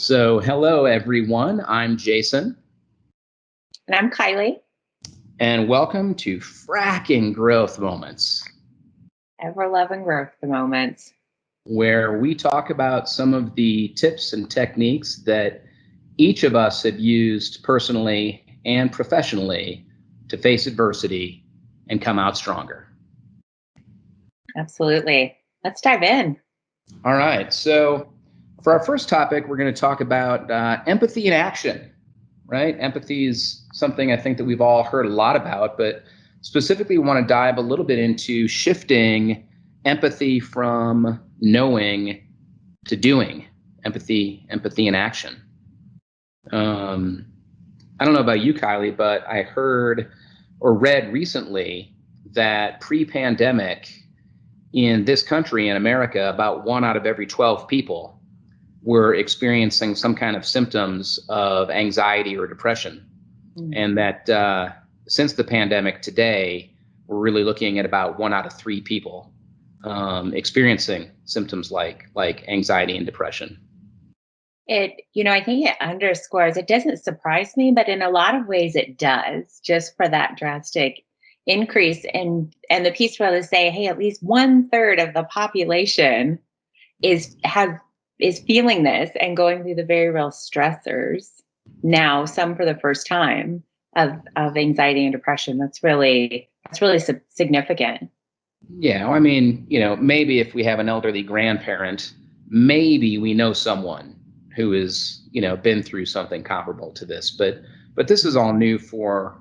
So, hello everyone. I'm Jason. And I'm Kylie. And welcome to Fracking Growth Moments, Ever-loving growth moments, where we talk about some of the tips and techniques that each of us have used personally and professionally to face adversity and come out stronger. Absolutely. Let's dive in. All right. So, for our first topic, we're going to talk about empathy in action. Right? Empathy is something I think that we've all heard a lot about, but specifically we want to dive a little bit into shifting empathy from knowing to doing. Empathy in action. I don't know about you, Kylie, but I heard or read recently that pre-pandemic in this country, in America, about 1 out of every 12 people were experiencing some kind of symptoms of anxiety or depression. Mm-hmm. And that since the pandemic today, we're really looking at about 1 out of 3 people experiencing symptoms like anxiety and depression. I think it underscores, it doesn't surprise me, but in a lot of ways it does, just for that drastic increase. And the piece where they say, hey, at least 1/3 of the population is feeling this and going through the very real stressors now, some for the first time, of anxiety and depression. That's really significant. Yeah, I mean, maybe if we have an elderly grandparent, maybe we know someone who has, been through something comparable to this. But this is all new for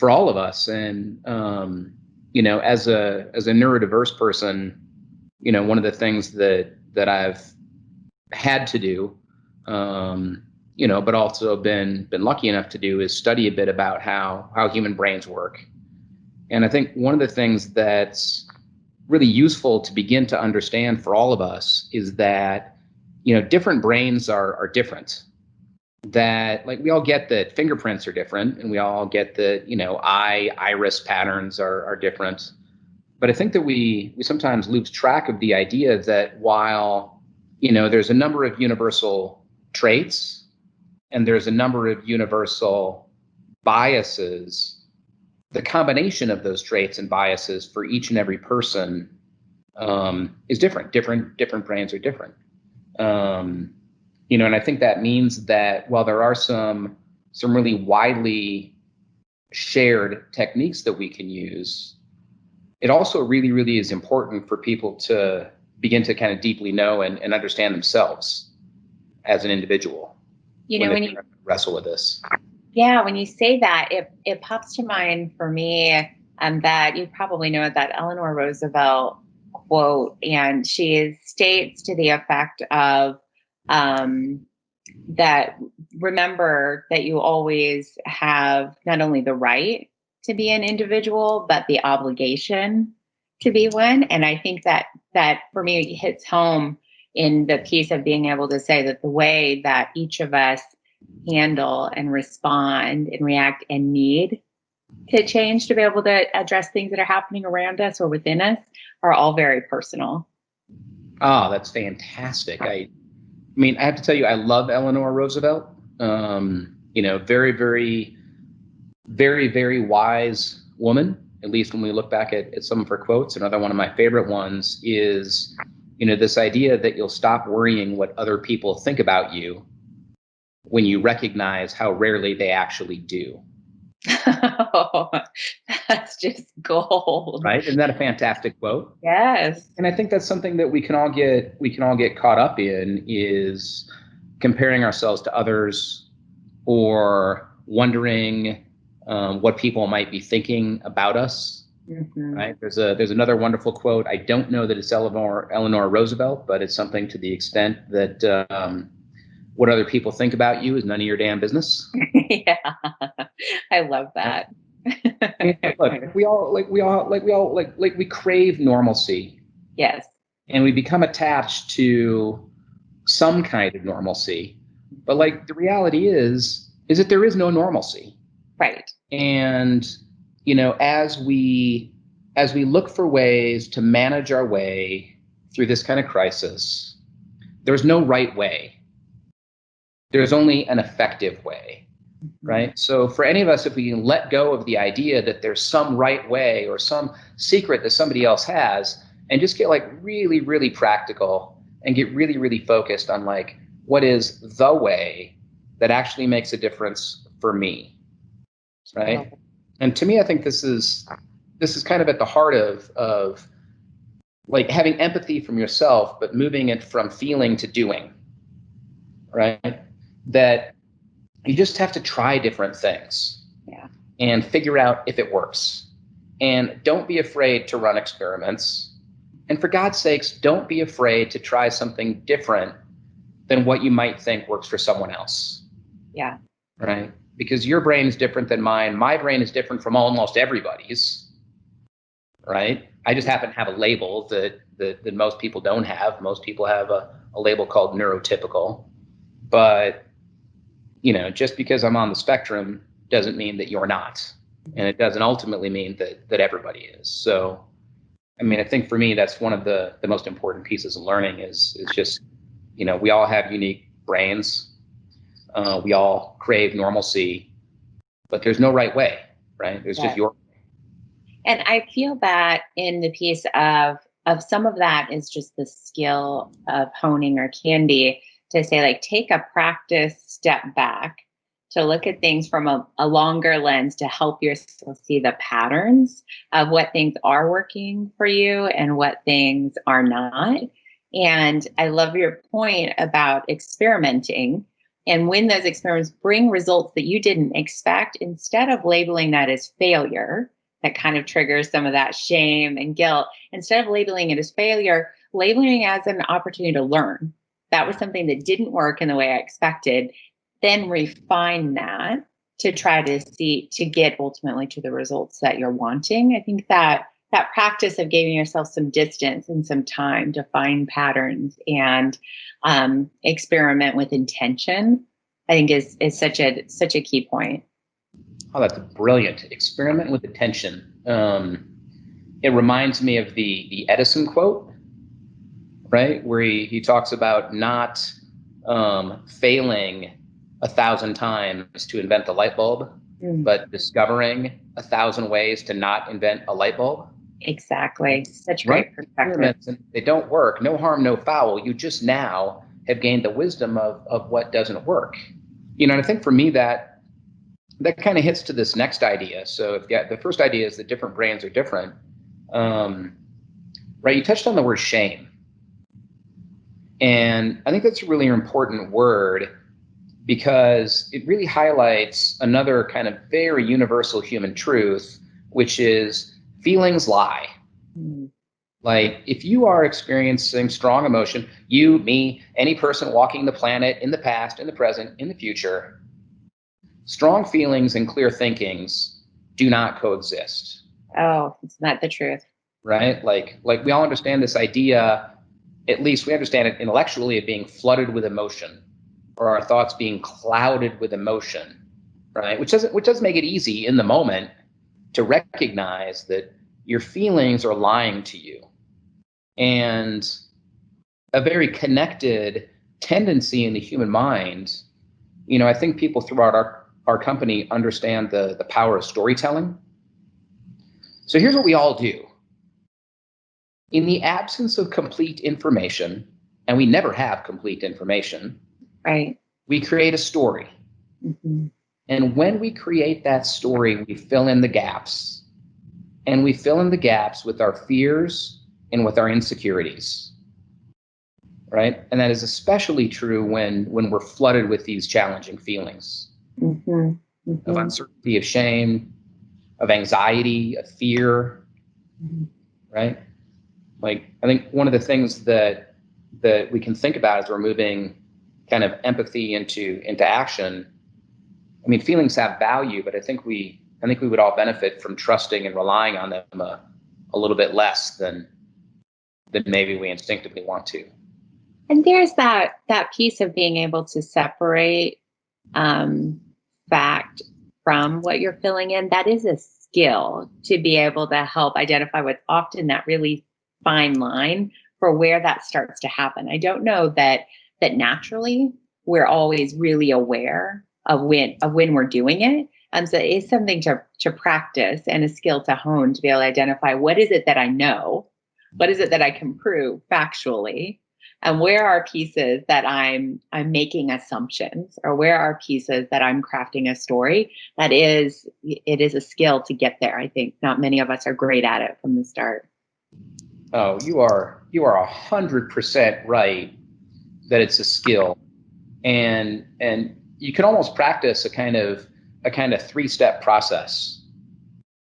all of us. And as a neurodiverse person, one of the things that I've had to do, but also been lucky enough to do, is study a bit about how human brains work. And I think one of the things that's really useful to begin to understand for all of us is that, different brains are different. That, like, we all get that fingerprints are different, and we all get that, iris patterns are different. But I think that we sometimes lose track of the idea that while there's a number of universal traits and there's a number of universal biases, the combination of those traits and biases for each and every person is different. Different brains are different. And I think that means that while there are some really widely shared techniques that we can use, it also really, really is important for people to begin to kind of deeply know and understand themselves as an individual. When you wrestle with this. Yeah, when you say that, it pops to mind for me, that you probably know that Eleanor Roosevelt quote, and she states to the effect of that remember that you always have not only the right to be an individual, but the obligation to be one. And I think that for me hits home in the piece of being able to say that the way that each of us handle and respond and react and need to change to be able to address things that are happening around us or within us are all very personal. Oh, that's fantastic. I mean, I have to tell you, I love Eleanor Roosevelt. Very, very, very, very wise woman, at least when we look back at some of her quotes. Another one of my favorite ones is, this idea that you'll stop worrying what other people think about you when you recognize how rarely they actually do. Oh, that's just gold. Right? Isn't that a fantastic quote? Yes. And I think that's something that we can all get caught up in, is comparing ourselves to others or wondering what people might be thinking about us. Mm-hmm. Right? There's another wonderful quote. I don't know that it's Eleanor Roosevelt, but it's something to the extent that what other people think about you is none of your damn business. Yeah, I love that. Look, we crave normalcy. Yes. And we become attached to some kind of normalcy. But the reality is that there is no normalcy. Right. And, as we look for ways to manage our way through this kind of crisis, there's no right way. There's only an effective way, right? So for any of us, if we can let go of the idea that there's some right way or some secret that somebody else has, and just get like really, really practical and get really, really focused on like, what is the way that actually makes a difference for me, right? And to me, I think this is kind of at the heart of like having empathy from yourself, but moving it from feeling to doing, right? That you just have to try different things and figure out if it works. And don't be afraid to run experiments. And for God's sakes, don't be afraid to try something different than what you might think works for someone else. Yeah. Right? Because your brain is different than mine. My brain is different from almost everybody's. Right? I just happen to have a label that most people don't have. Most people have a label called neurotypical. But, you know, just because I'm on the spectrum doesn't mean that you're not. And it doesn't ultimately mean that everybody is. So, I mean, I think for me, that's one of the most important pieces of learning is just, you know, we all have unique brains. We all crave normalcy, but there's no right way, right? There's just your. And I feel that in the piece of some of that is just the skill of honing or candy to say, like, take a practice step back to look at things from a longer lens to help yourself see the patterns of what things are working for you and what things are not. And I love your point about experimenting. And when those experiments bring results that you didn't expect, instead of labeling that as failure, that kind of triggers some of that shame and guilt, instead of labeling it as failure, labeling it as an opportunity to learn. That was something that didn't work in the way I expected. Then refine that to try to get ultimately to the results that you're wanting. I think that practice of giving yourself some distance and some time to find patterns and experiment with intention, I think is such a key point. Oh, that's brilliant. Experiment with attention. It reminds me of the Edison quote, right? Where he talks about not failing 1,000 times to invent the light bulb, but discovering 1,000 ways to not invent a light bulb. Exactly. Such great perspective. And they don't work. No harm, no foul. You just now have gained the wisdom of what doesn't work. You know, and I think for me that kind of hits to this next idea. So if the first idea is that different brains are different, right? You touched on the word shame. And I think that's a really important word because it really highlights another kind of very universal human truth, which is feelings lie. Like if you are experiencing strong emotion, you, me, any person walking the planet in the past, in the present, in the future, strong feelings and clear thinkings do not coexist. Oh, it's not the truth. Right? Like we all understand this idea, at least we understand it intellectually, of being flooded with emotion or our thoughts being clouded with emotion, right? Which doesn't make it easy in the moment to recognize that your feelings are lying to you. And a very connected tendency in the human mind, you know, I think people throughout our company understand the power of storytelling. So here's what we all do. In the absence of complete information, and we never have complete information, right? We create a story. Mm-hmm. And when we create that story, we fill in the gaps. And we fill in the gaps with our fears and with our insecurities. Right? And that is especially true when we're flooded with these challenging feelings. Of uncertainty, of shame, of anxiety, of fear, right? Like, I think one of the things that we can think about as we're moving kind of empathy into action, I mean, feelings have value, but I think we would all benefit from trusting and relying on them a little bit less than maybe we instinctively want to. And there's that piece of being able to separate fact from what you're filling in. That is a skill to be able to help identify what's often that really fine line for where that starts to happen. I don't know that naturally we're always really aware of when we're doing it. So it's something to practice and a skill to hone to be able to identify what is it that I know, what is it that I can prove factually, and where are pieces that I'm making assumptions, or where are pieces that I'm crafting a story. It is a skill to get there. I think not many of us are great at it from the start. Oh, you are 100% right that it's a skill, and you can almost practice a kind of 3-step process,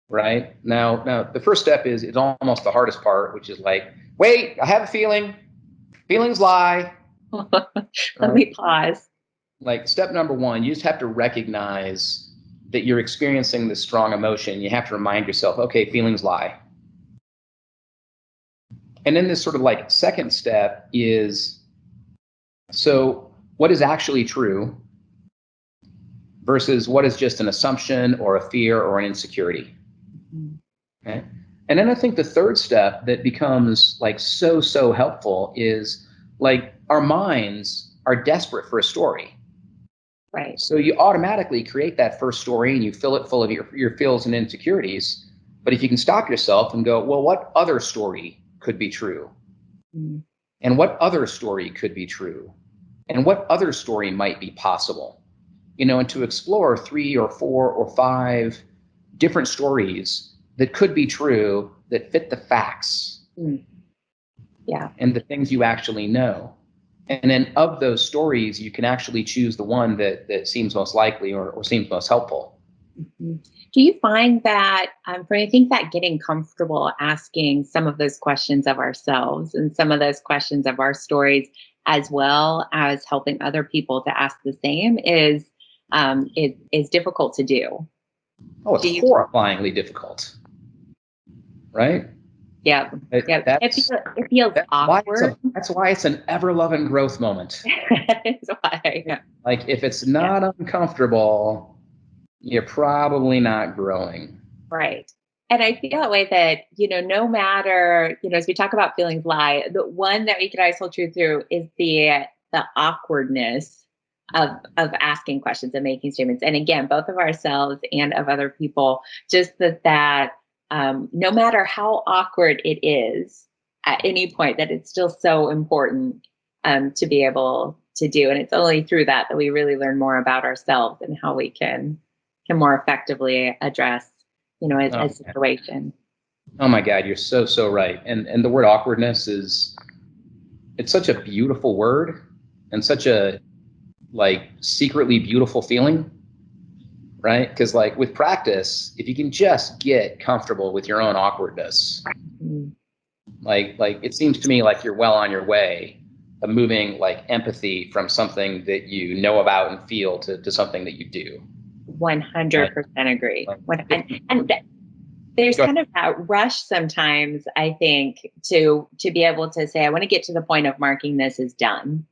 right? Now the first step is almost the hardest part, which is like, wait, I have a feeling. Feelings lie. Let me pause. Like step number 1, you just have to recognize that you're experiencing this strong emotion. You have to remind yourself, okay, feelings lie. And then this sort of like second step is, so what is actually true versus what is just an assumption or a fear or an insecurity. Okay. And then I think the third step that becomes like so helpful is like our minds are desperate for a story. Right. So you automatically create that first story and you fill it full of your feels and insecurities. But if you can stop yourself and go, well, what other story could be true? Mm. And what other story could be true? And what other story might be possible? And to explore 3 or 4 or 5 different stories that could be true, that fit the facts. Mm. Yeah. And the things you actually know. And then of those stories, you can actually choose the one that seems most likely or seems most helpful. Mm-hmm. Do you find that, I think that getting comfortable asking some of those questions of ourselves and some of those questions of our stories, as well as helping other people to ask the same, is difficult to do? Oh, it's horrifyingly difficult, right? Yeah. It feels awkward. That's why it's an ever-loving growth moment. That's why. Yeah. Like if it's not uncomfortable, you're probably not growing. Right. And I feel that way that, no matter, as we talk about feelings lie, the one that we can always hold true through is the awkwardness of asking questions and making statements. And again, both of ourselves and of other people, just that no matter how awkward it is at any point, that it's still so important to be able to do. And it's only through that we really learn more about ourselves and how we can more effectively address, a situation. Oh my God, you're so right. And the word awkwardness it's such a beautiful word and such a like secretly beautiful feeling, right? Because like with practice, if you can just get comfortable with your own awkwardness, like it seems to me like you're well on your way of moving like empathy from something that you know about and feel to something that you do. 100% agree. And there's kind of that rush sometimes, I think, to be able to say, I want to get to the point of marking this as done.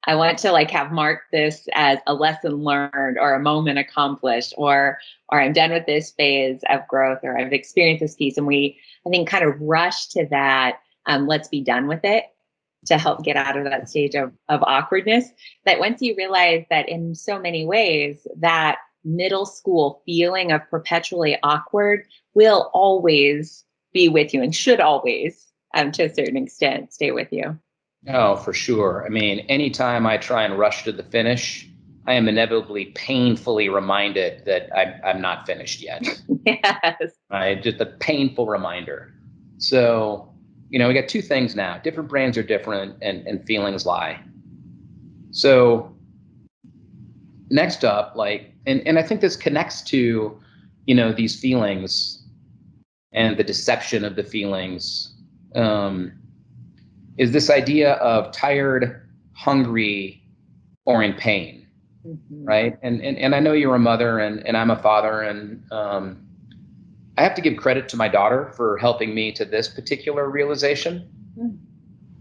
I want to have marked this as a lesson learned or a moment accomplished, or I'm done with this phase of growth, or I've experienced this piece. And we, I think, kind of rush to that. Let's be done with it, to help get out of that stage of awkwardness. That once you realize that in so many ways that middle school feeling of perpetually awkward will always be with you and should always, to a certain extent, stay with you. Oh, for sure. I mean, anytime I try and rush to the finish, I am inevitably painfully reminded that I'm not finished yet. Yes. Right? Just a painful reminder. So, we got 2 things now. Different brains are different and feelings lie. So next up, and I think this connects to, these feelings and the deception of the feelings, is this idea of tired, hungry, or in pain, right? And I know you're a mother and I'm a father, and I have to give credit to my daughter for helping me to this particular realization.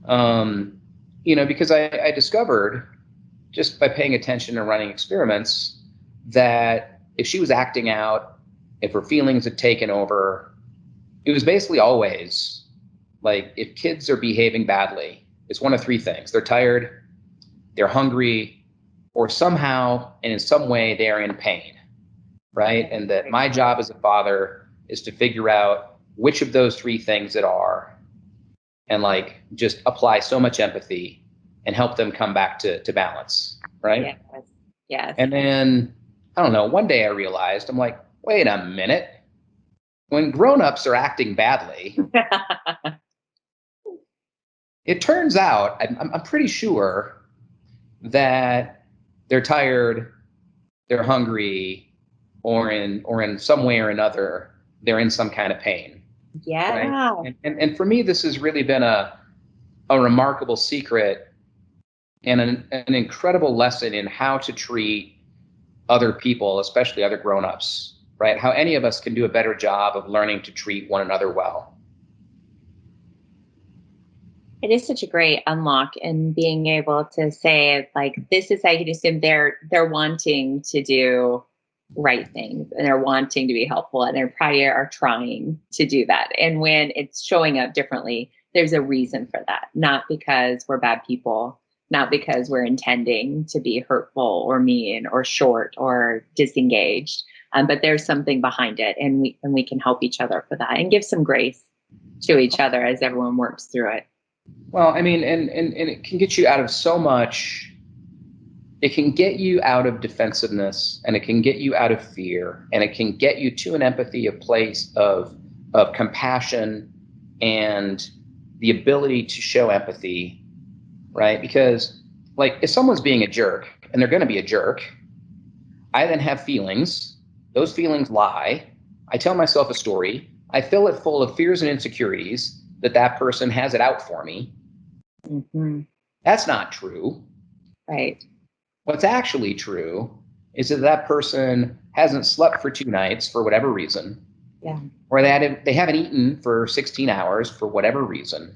Because I discovered just by paying attention and running experiments that if she was acting out, if her feelings had taken over, it was basically always like if kids are behaving badly, it's one of 3 things. They're tired, they're hungry, or somehow and in some way they are in pain, right? And that my job as a father is to figure out which of those three things it are, and like just apply so much empathy and help them come back to balance, right? Yes. Yes. And then, I don't know, one day I realized, I'm like, wait a minute. When grown-ups are acting badly, it turns out, I'm pretty sure that they're tired, they're hungry, or in some way or another, they're in some kind of pain. Yeah. Right? And for me, this has really been a remarkable secret and an incredible lesson in how to treat other people, especially other grown-ups, right? How any of us can do a better job of learning to treat one another well. It is such a great unlock in being able to say, like, this is how you can assume they're wanting to do right things and they're wanting to be helpful and they're probably are trying to do that. And when it's showing up differently, there's a reason for that. Not because we're bad people, not because we're intending to be hurtful or mean or short or disengaged. But there's something behind it, and we can help each other for that and give some grace to each other as everyone works through it. Well, I mean, and it can get you out of so much. It can get you out of defensiveness, and it can get you out of fear, and it can get you to an empathy, a place of compassion and the ability to show empathy, right? Because like if someone's being a jerk, and they're going to be a jerk, I then have feelings. Those feelings lie. I tell myself a story. I fill it full of fears and insecurities that person has it out for me. Mm-hmm. That's not true. Right. What's actually true is that person hasn't slept for 2 nights for whatever reason. Yeah. Or they haven't eaten for 16 hours for whatever reason.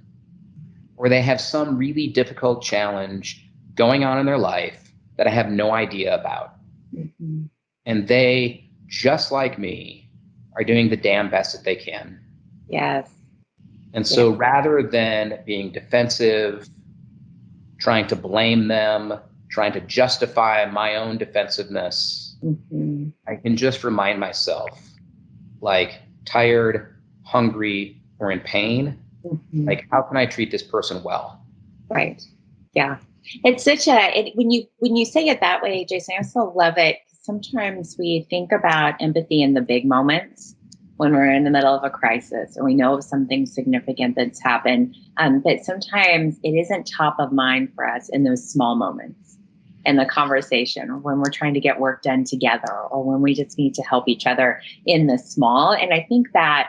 Or they have some really difficult challenge going on in their life that I have no idea about. Mm-hmm. And they, just like me, are doing the damn best that they can. Yes. And so rather than being defensive, trying to blame them, trying to justify my own defensiveness, mm-hmm. I can just remind myself, like tired, hungry, or in pain, mm-hmm. like how can I treat this person well? Right. Yeah. It's such when you say it that way, Jason, I also love it. Sometimes we think about empathy in the big moments when we're in the middle of a crisis or we know of something significant that's happened. But sometimes it isn't top of mind for us in those small moments in the conversation, or when we're trying to get work done together, or when we just need to help each other in the small. And I think that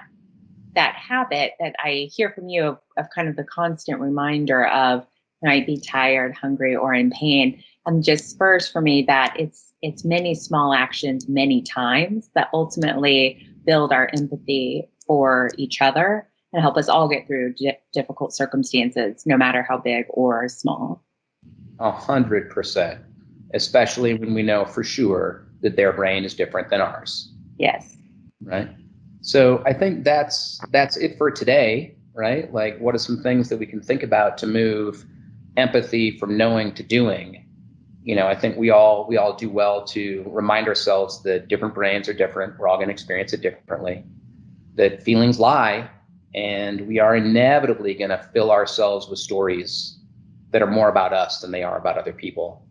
habit that I hear from you of kind of the constant reminder of, when I be tired, hungry, or in pain, just spurs for me that it's many small actions, many times, that ultimately build our empathy for each other and help us all get through difficult circumstances, no matter how big or small. 100%, especially when we know for sure that their brain is different than ours. Yes. Right. So I think that's it for today, right? Like, what are some things that we can think about to move empathy from knowing to doing? You know, I think we all do well to remind ourselves that different brains are different. We're all going to experience it differently. That feelings lie, and we are inevitably going to fill ourselves with stories that are more about us than they are about other people.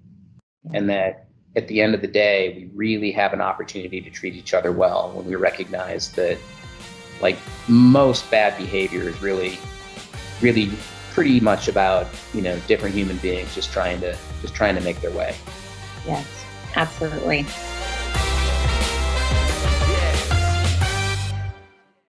And that at the end of the day, we really have an opportunity to treat each other well when we recognize that, like, most bad behavior is really pretty much about, you know, different human beings just trying to make their way. Yes, absolutely.